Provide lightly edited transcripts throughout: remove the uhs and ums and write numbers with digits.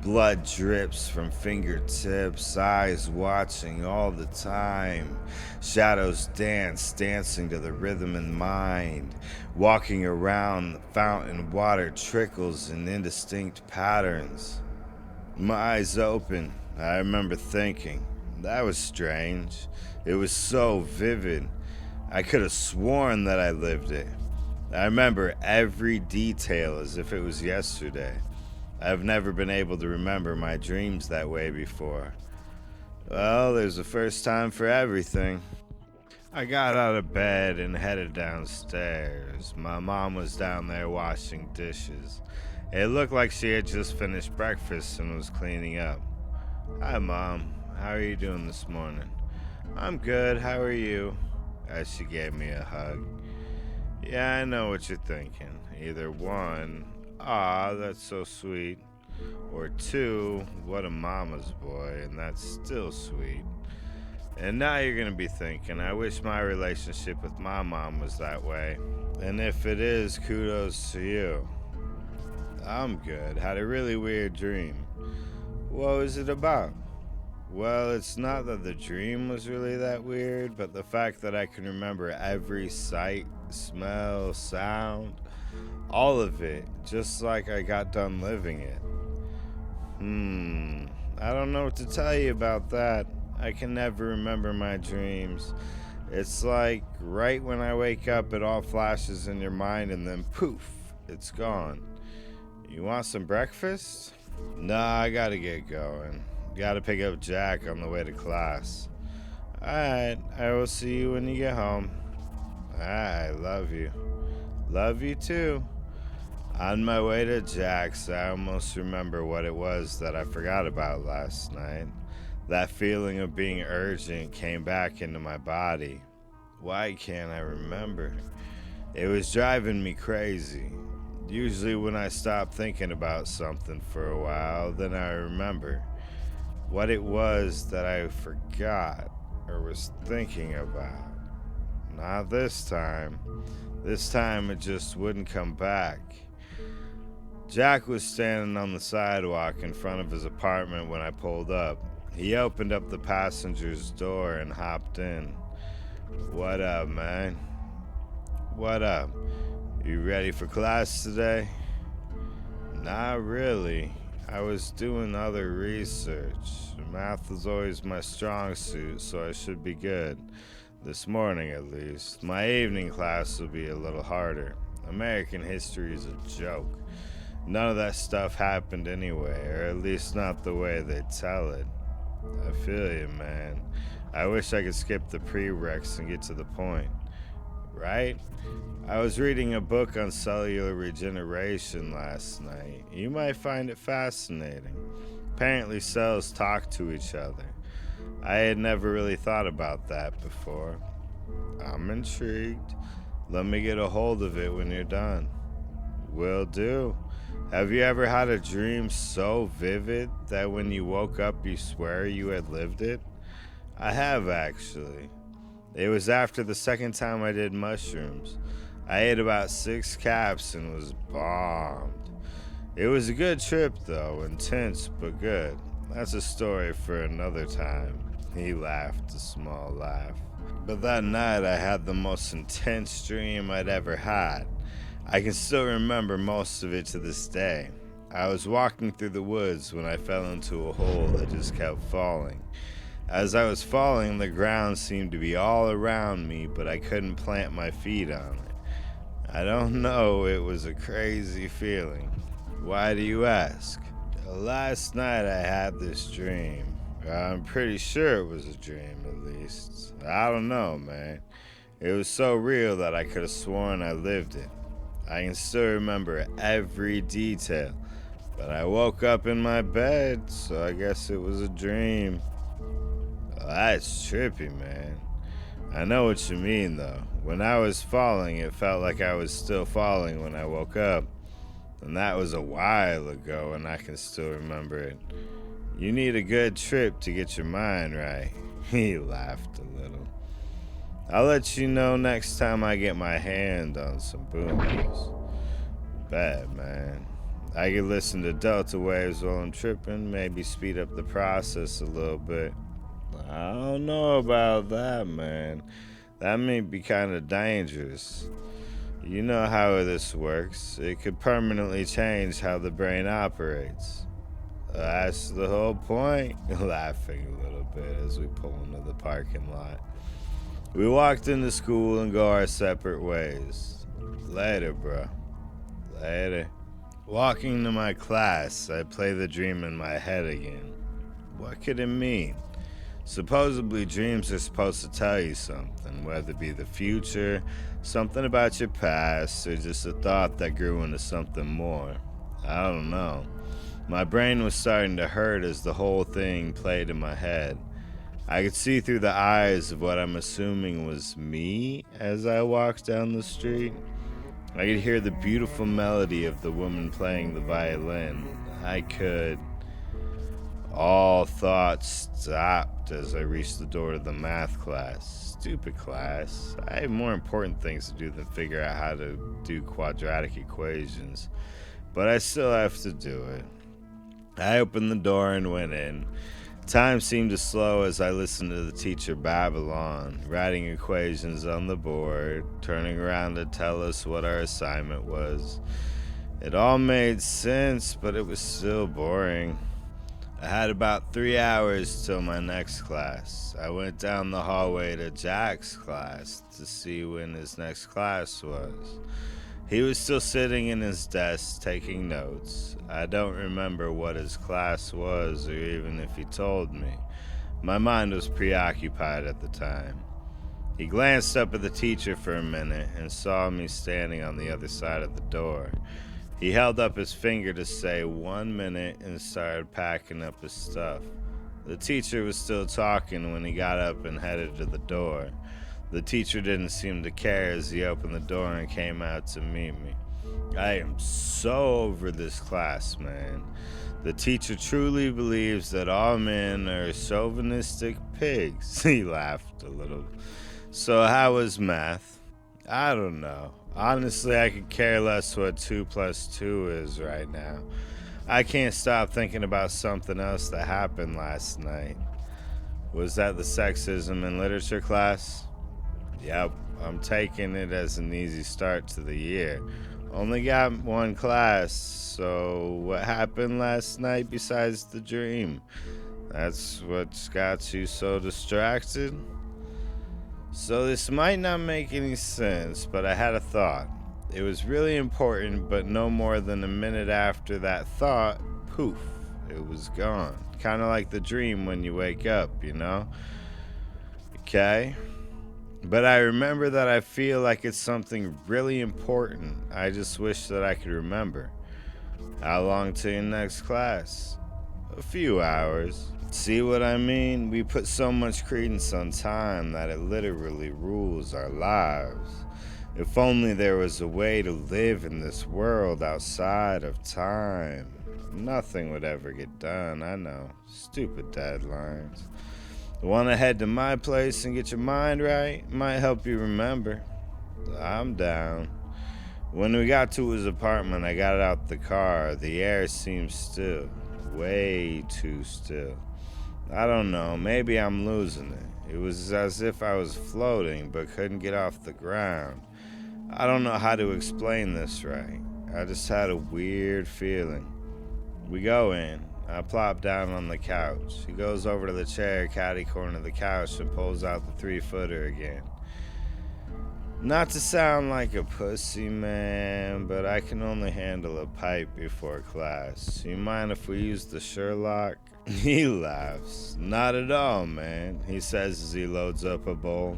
Blood drips from fingertips, eyes watching all the time. Shadows dance, dancing to the rhythm in mind. Walking around, the fountain water trickles in indistinct patterns. My eyes open, I remember thinking, that was strange. It was so vivid. I could have sworn that I lived it. I remember every detail as if it was yesterday. I've never been able to remember my dreams that way before. Well, there's a first time for everything. I got out of bed and headed downstairs. My mom was down there washing dishes. It looked like she had just finished breakfast and was cleaning up. Hi, Mom. How are you doing this morning? I'm good. How are you? As she gave me a hug. Yeah, I know what you're thinking. Either one, aw, that's so sweet. Or two, what a mama's boy, and that's still sweet. And now you're gonna be thinking, I wish my relationship with my mom was that way. And if it is, kudos to you. I'm good. Had a really weird dream. What was it about? Well, it's not that the dream was really that weird, but the fact that I can remember every sight, smell, sound, all of it, just like I got done living it. I don't know what to tell you about that. I can never remember my dreams. It's like right when I wake up, it all flashes in your mind and then poof, it's gone. You want some breakfast? Nah, I gotta get going. Gotta pick up Jack on the way to class. Alright, I will see you when you get home. I love you. Love you too. On my way to Jack's, I almost remember what it was that I forgot about last night. That feeling of being urgent came back into my body. Why can't I remember? It was driving me crazy. Usually when I stop thinking about something for a while, then I remember what it was that I forgot or was thinking about. Not this time. This time it just wouldn't come back. Jack was standing on the sidewalk in front of his apartment when I pulled up. He opened up the passenger's door and hopped in. What up, man? What up? You ready for class today? Not really. I was doing other research. Math is always my strong suit, so I should be good. This morning, at least. My evening class will be a little harder. American history is a joke. None of that stuff happened anyway, or at least not the way they tell it. I feel you, man. I wish I could skip the prereqs and get to the point. Right? I was reading a book on cellular regeneration last night. You might find it fascinating. Apparently cells talk to each other. I had never really thought about that before. I'm intrigued. Let me get a hold of it when you're done. Will do. Have you ever had a dream so vivid that when you woke up you swear you had lived it? I have, actually. It was after the second time I did mushrooms. I ate about 6 caps and was bombed. It was a good trip though, intense but good. That's a story for another time. He laughed a small laugh. But that night I had the most intense dream I'd ever had. I can still remember most of it to this day. I was walking through the woods when I fell into a hole that just kept falling. As I was falling, the ground seemed to be all around me, but I couldn't plant my feet on it. I don't know, it was a crazy feeling. Why do you ask? Last night I had this dream. I'm pretty sure it was a dream, at least. I don't know, man. It was so real that I could have sworn I lived it. I can still remember every detail, but I woke up in my bed, so I guess it was a dream. Well, that's trippy, man. I know what you mean, though. When I was falling, it felt like I was still falling when I woke up. And that was a while ago, and I can still remember it. You need a good trip to get your mind right. He laughed a little. I'll let you know next time I get my hand on some boomers. Bet, man. I could listen to delta waves while I'm tripping, maybe speed up the process a little bit. I don't know about that, man. That may be kind of dangerous. You know how this works. It could permanently change how the brain operates. That's the whole point. Laughing a little bit as we pull into the parking lot. We walked into school and go our separate ways. Later, bro. Later. Walking to my class, I play the dream in my head again. What could it mean? Supposedly, dreams are supposed to tell you something, whether it be the future, something about your past, or just a thought that grew into something more. I don't know. My brain was starting to hurt as the whole thing played in my head. I could see through the eyes of what I'm assuming was me as I walked down the street. I could hear the beautiful melody of the woman playing the violin. All thoughts stopped as I reached the door to the math class. Stupid class. I have more important things to do than figure out how to do quadratic equations. But I still have to do it. I opened the door and went in. Time seemed to slow as I listened to the teacher babble on, writing equations on the board, turning around to tell us what our assignment was. It all made sense, but it was still boring. I had about 3 hours till my next class. I went down the hallway to Jack's class to see when his next class was. He was still sitting in his desk taking notes. I don't remember what his class was or even if he told me. My mind was preoccupied at the time. He glanced up at the teacher for a minute and saw me standing on the other side of the door. He held up his finger to say 1 minute and started packing up his stuff. The teacher was still talking when he got up and headed to the door. The teacher didn't seem to care as he opened the door and came out to meet me. I am so over this class, man. The teacher truly believes that all men are chauvinistic pigs. He laughed a little. So how was math? I don't know. Honestly, I could care less what 2 plus 2 is right now. I can't stop thinking about something else that happened last night. Was that the sexism in literature class? Yep, I'm taking it as an easy start to the year. Only got 1 class, so what happened last night besides the dream? That's what's got you so distracted? So this might not make any sense, but I had a thought. It was really important, but no more than a minute after that thought, poof, it was gone. Kind of like the dream when you wake up, you know? Okay? But I remember that I feel like it's something really important. I just wish that I could remember. How long till your next class? A few hours. See what I mean? We put so much credence on time that it literally rules our lives. If only there was a way to live in this world outside of time. Nothing would ever get done, I know. Stupid deadlines. Want to head to my place and get your mind right? Might help you remember. I'm down. When we got to his apartment, I got out the car. The air seemed still. Way too still. I don't know, maybe I'm losing it. It was as if I was floating but couldn't get off the ground. I don't know how to explain this right. I just had a weird feeling. We go in. I plop down on the couch. He goes over to the chair, catty corner of the couch, and pulls out the 3-footer again. Not to sound like a pussy, man, but I can only handle a pipe before class. You mind if we use the Sherlock? He laughs. Not at all, man, he says as he loads up a bowl.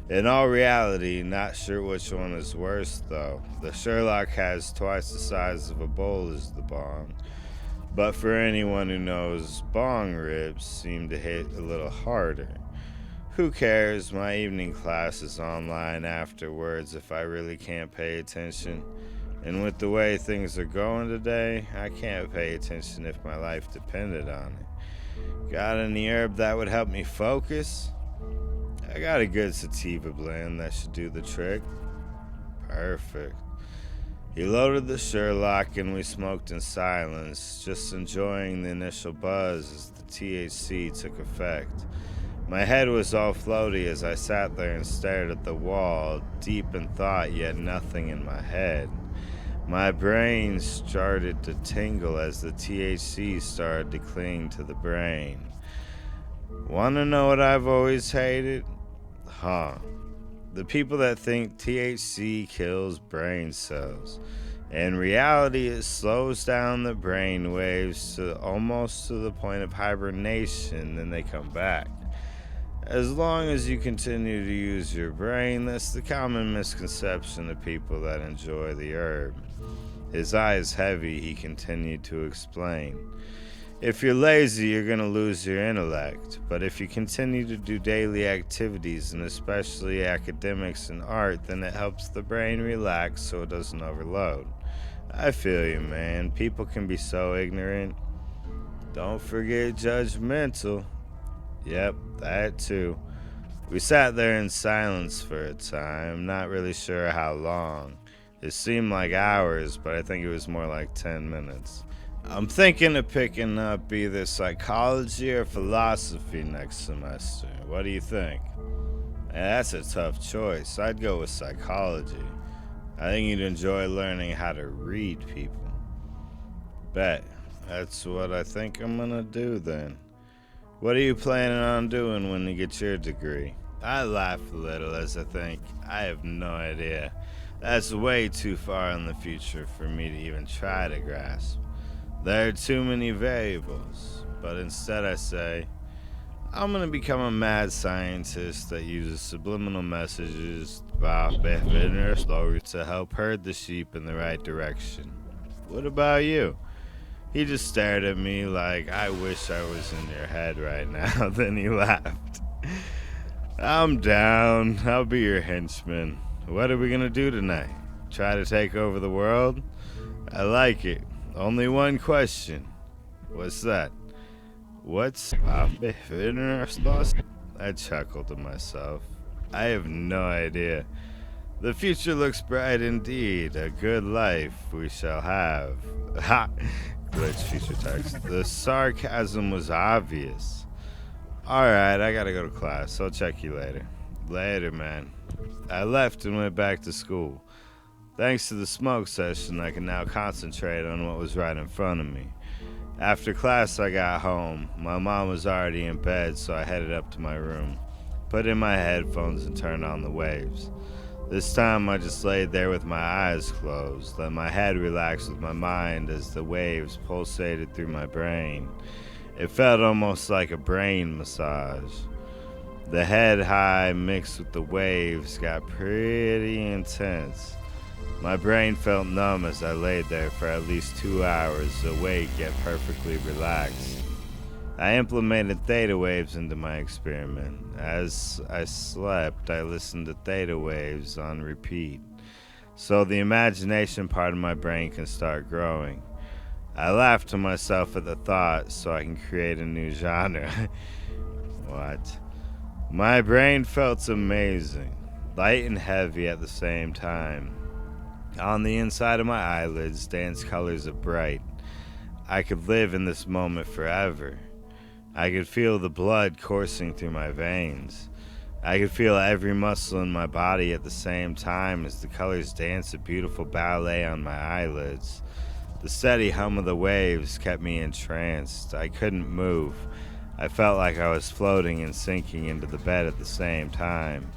In all reality, not sure which one is worse, though. The Sherlock has twice the size of a bowl as the bong. But for anyone who knows, bong ribs seem to hit a little harder. Who cares? My evening class is online afterwards if I really can't pay attention. And with the way things are going today, I can't pay attention if my life depended on it. Got any herb that would help me focus? I got a good sativa blend that should do the trick. Perfect. He loaded the Sherlock and we smoked in silence, just enjoying the initial buzz as the THC took effect. My head was all floaty as I sat there and stared at the wall, deep in thought yet nothing in my head. My brain started to tingle as the THC started to cling to the brain. Wanna know what I've always hated? The people that think THC kills brain cells. In reality, it slows down the brain waves to almost to the point of hibernation, then they come back. As long as you continue to use your brain, that's the common misconception of people that enjoy the herb. His eyes heavy, he continued to explain. If you're lazy, you're going to lose your intellect, but if you continue to do daily activities, and especially academics and art, then it helps the brain relax so it doesn't overload. I feel you, man. People can be so ignorant. Don't forget judgmental. Yep, that too. We sat there in silence for a time, not really sure how long. It seemed like hours, but I think it was more like 10 minutes. I'm thinking of picking up either psychology or philosophy next semester. What do you think? That's a tough choice. I'd go with psychology. I think you'd enjoy learning how to read people. Bet. That's what I think I'm gonna do then. What are you planning on doing when you get your degree? I laugh a little as I think, I have no idea. That's way too far in the future for me to even try to grasp. There are too many variables, but instead I say, I'm gonna become a mad scientist that uses subliminal messages to help herd the sheep in the right direction. What about you? He just stared at me like, I wish I was in your head right now. Then he laughed. I'm down. I'll be your henchman. What are we gonna do tonight? Try to take over the world? I like it. Only one question. What's that? What's I chuckled to myself. I have no idea. The future looks bright indeed. A good life we shall have. Ha! Glitch future text. The sarcasm was obvious. Alright, I gotta go to class. I'll check you later. Later, man. I left and went back to school. Thanks to the smoke session, I can now concentrate on what was right in front of me. After class, I got home. My mom was already in bed, so I headed up to my room, put in my headphones, and turned on the waves. This time, I just laid there with my eyes closed, let my head relax with my mind as the waves pulsated through my brain. It felt almost like a brain massage. The head high mixed with the waves got pretty intense. My brain felt numb as I laid there for at least 2 hours, awake yet perfectly relaxed. I implemented theta waves into my experiment. As I slept, I listened to theta waves on repeat, so the imagination part of my brain can start growing. I laughed to myself at the thought, so I can create a new genre. What? My brain felt amazing, light and heavy at the same time. On the inside of my eyelids danced colors of bright. I could live in this moment forever. I could feel the blood coursing through my veins. I could feel every muscle in my body at the same time as the colors danced a beautiful ballet on my eyelids. The steady hum of the waves kept me entranced. I couldn't move. I felt like I was floating and sinking into the bed at the same time.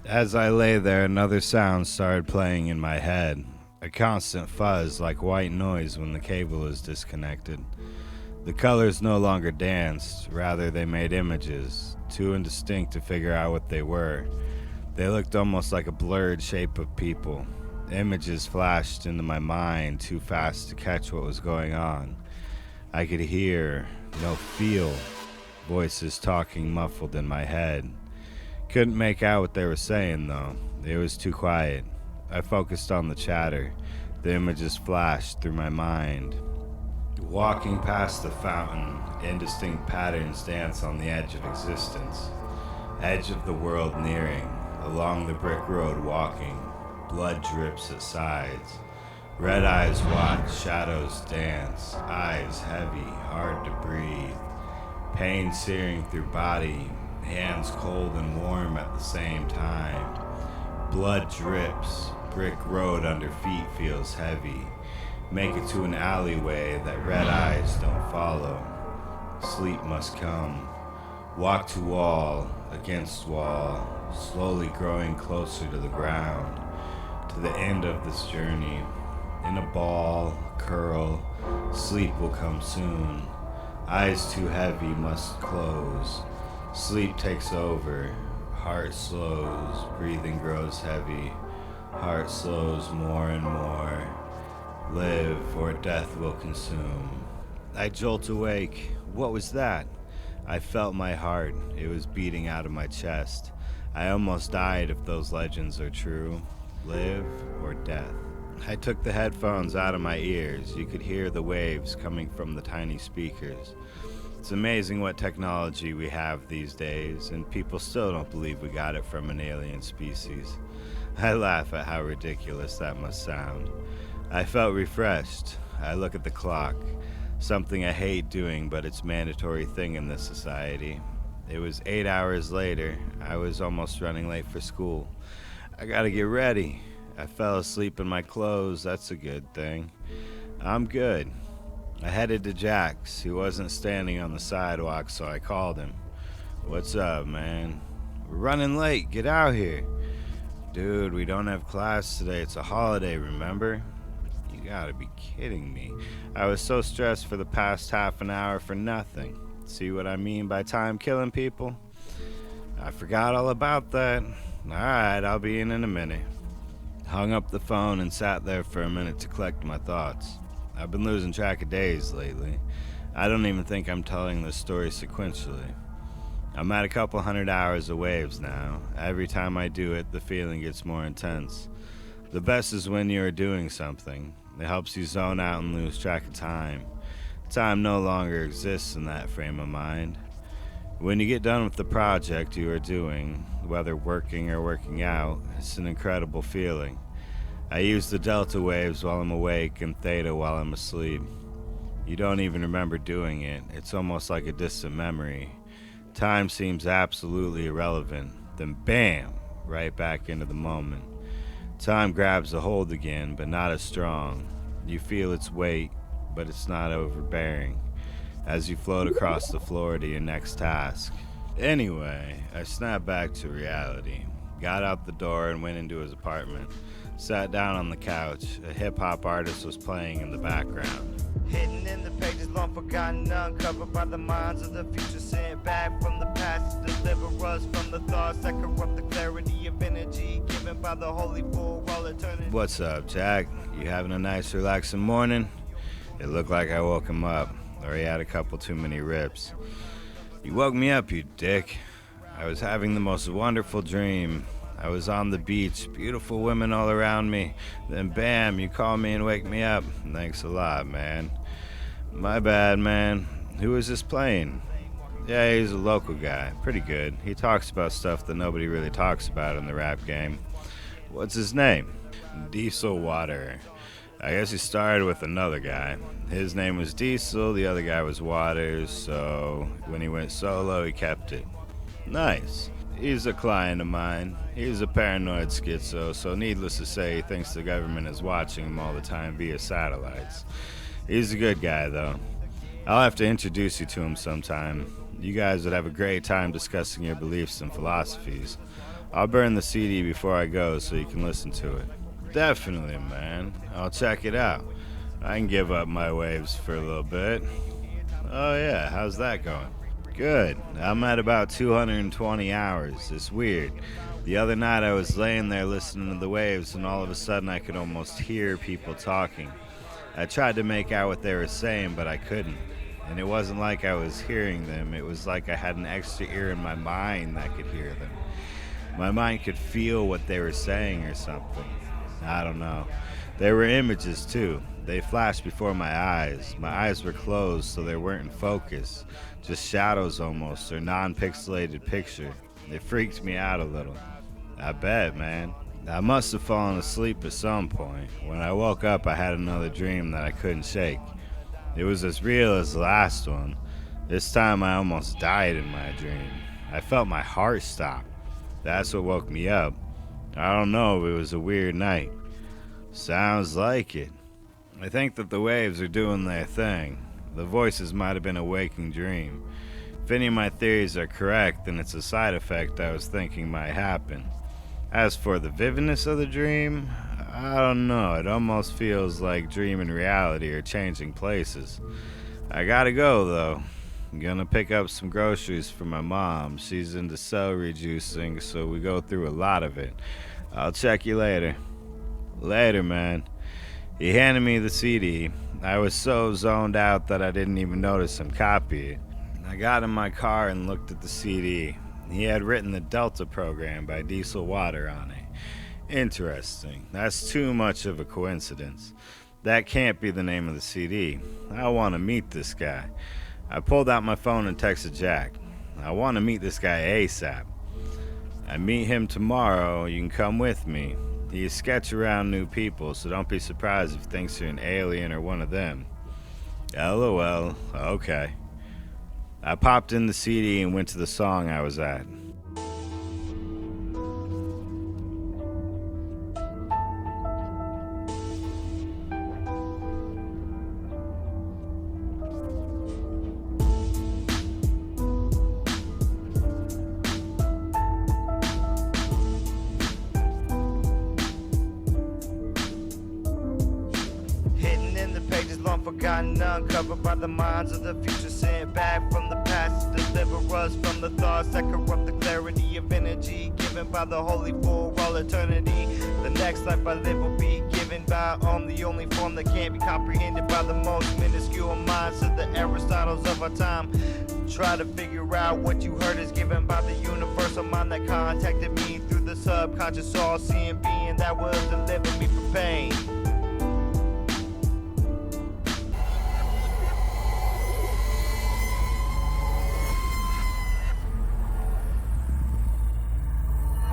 As I lay there, another sound started playing in my head, a constant fuzz like white noise when the cable is disconnected. The colors no longer danced, rather they made images, too indistinct to figure out what they were. They looked almost like a blurred shape of people. Images flashed into my mind too fast to catch what was going on. I could hear, no feel, voices talking muffled in my head. Couldn't make out what they were saying though. It was too quiet. I focused on the chatter. The images flashed through my mind. Walking past the fountain, indistinct patterns dance on the edge of existence. Edge of the world nearing, along the brick road walking. Blood drips at sides. Red eyes watch, shadows dance, eyes heavy, hard to breathe. Pain searing through body, hands cold and warm at the same time. Blood drips, brick road under feet feels heavy. Make it to an alleyway that red eyes don't follow. Sleep must come. Walk to wall, against wall, slowly growing closer to the ground. To the end of this journey. In a ball, curl, sleep will come soon. Eyes too heavy must close. Sleep takes over. Heart slows. Breathing grows heavy. Heart slows more and more. Live or death will consume. I jolt awake. What was that? I felt my heart. It was beating out of my chest. I almost died if those legends are true. Live or death. I took the headphones out of my ears. You could hear the waves coming from the tiny speakers. It's amazing what technology we have these days, and people still don't believe we got it from an alien species. I laugh at how ridiculous that must sound. I felt refreshed. I look at the clock. Something I hate doing, but it's a mandatory thing in this society. It was 8 hours later. I was almost running late for school. I gotta get ready. I fell asleep in my clothes. That's a good thing. I'm good. I headed to Jack's. He wasn't standing on the sidewalk, so I called him. What's up, man? We're running late. Get out here. Dude, we don't have class today. It's a holiday, remember? You gotta be kidding me. I was so stressed for the past half an hour for nothing. See what I mean by time killing people? I forgot all about that. Alright, I'll be in a minute. Hung up the phone and sat there for a minute to collect my thoughts. I've been losing track of days lately. I don't even think I'm telling this story sequentially. I'm at a couple hundred hours of waves now. Every time I do it, the feeling gets more intense. The best is when you are doing something. It helps you zone out and lose track of time. Time no longer exists in that frame of mind. When you get done with the project you are doing, whether working or working out, it's an incredible feeling. I use the delta waves while I'm awake and theta while I'm asleep. You don't even remember doing it. It's almost like a distant memory. Time seems absolutely irrelevant. Then bam, right back into the moment. Time grabs a hold again, but not as strong. You feel its weight, but it's not overbearing. As you float across the floor to your next task. Anyway, I snapped back to reality. Got out the door and went into his apartment. Sat down on the couch. A hip-hop artist was playing in the background. Hidden in the pages, long forgotten, uncovered by the minds of the future, sent back from the past to deliver us from the thoughts that corrupt the clarity of energy given by the holy for all eternity. What's up, Jack? You having a nice, relaxing morning? It looked like I woke him up, or he had a couple too many rips. You woke me up, you dick. I was having the most wonderful dream. I was on the beach, beautiful women all around me. Then bam, you call me and wake me up. Thanks a lot, man. My bad, man. Who is this playing? Yeah, he's a local guy. Pretty good. He talks about stuff that nobody really talks about in the rap game. What's his name? Diesel Water. I guess he started with another guy. His name was Diesel, the other guy was Waters, so when he went solo, he kept it. Nice. He's a client of mine. He's a paranoid schizo, so needless to say, he thinks the government is watching him all the time via satellites. He's a good guy, though. I'll have to introduce you to him sometime. You guys would have a great time discussing your beliefs and philosophies. I'll burn the CD before I go so you can listen to it. Definitely, man. I'll check it out. I can give up my waves for a little bit. Oh yeah, how's that going? Good. I'm at about 220 hours. It's weird. The other night I was laying there listening to the waves and all of a sudden I could almost hear people talking. I tried to make out what they were saying, but I couldn't. And it wasn't like I was hearing them. It was like I had an extra ear in my mind that could hear them. My mind could feel what they were saying or something. I don't know. There were images too. They flashed before my eyes. My eyes were closed so they weren't in focus. Just shadows almost, or non-pixelated picture. It freaked me out a little. I bet, man. I must have fallen asleep at some point. When I woke up, I had another dream that I couldn't shake. It was as real as the last one. This time I almost died in my dream. I felt my heart stop. That's what woke me up. I don't know, it was a weird night. Sounds like it. I think that the waves are doing their thing. The voices might have been a waking dream. If any of my theories are correct, then it's a side effect I was thinking might happen. As for the vividness of the dream, I don't know. It almost feels like dream and reality are changing places. I gotta go, though. I'm gonna pick up some groceries for my mom. She's into celery juicing, so we go through a lot of it. I'll check you later. Later, man. He handed me the CD. I was so zoned out that I didn't even notice him copy it. I got in my car and looked at the CD. He had written the Delta program by Diesel Water on it. Interesting. That's too much of a coincidence. That can't be the name of the CD. I want to meet this guy. I pulled out my phone and texted Jack. I want to meet this guy ASAP. I meet him tomorrow. You can come with me. He's sketch around new people, so don't be surprised if he thinks you're an alien or one of them. LOL. Okay. I popped in the CD and went to the song I was at. Hidden in the pages, long forgotten, uncovered by the minds of the future, sent back from the past to deliver us from the thoughts that corrupt the clarity of energy given by the holy for all eternity. The next life I live will be given by the only form that can't be comprehended by the most minuscule minds of the Aristotles of our time. Try to figure out what you heard is given by the universal mind that contacted me through the subconscious all-seeing being that will deliver me from pain.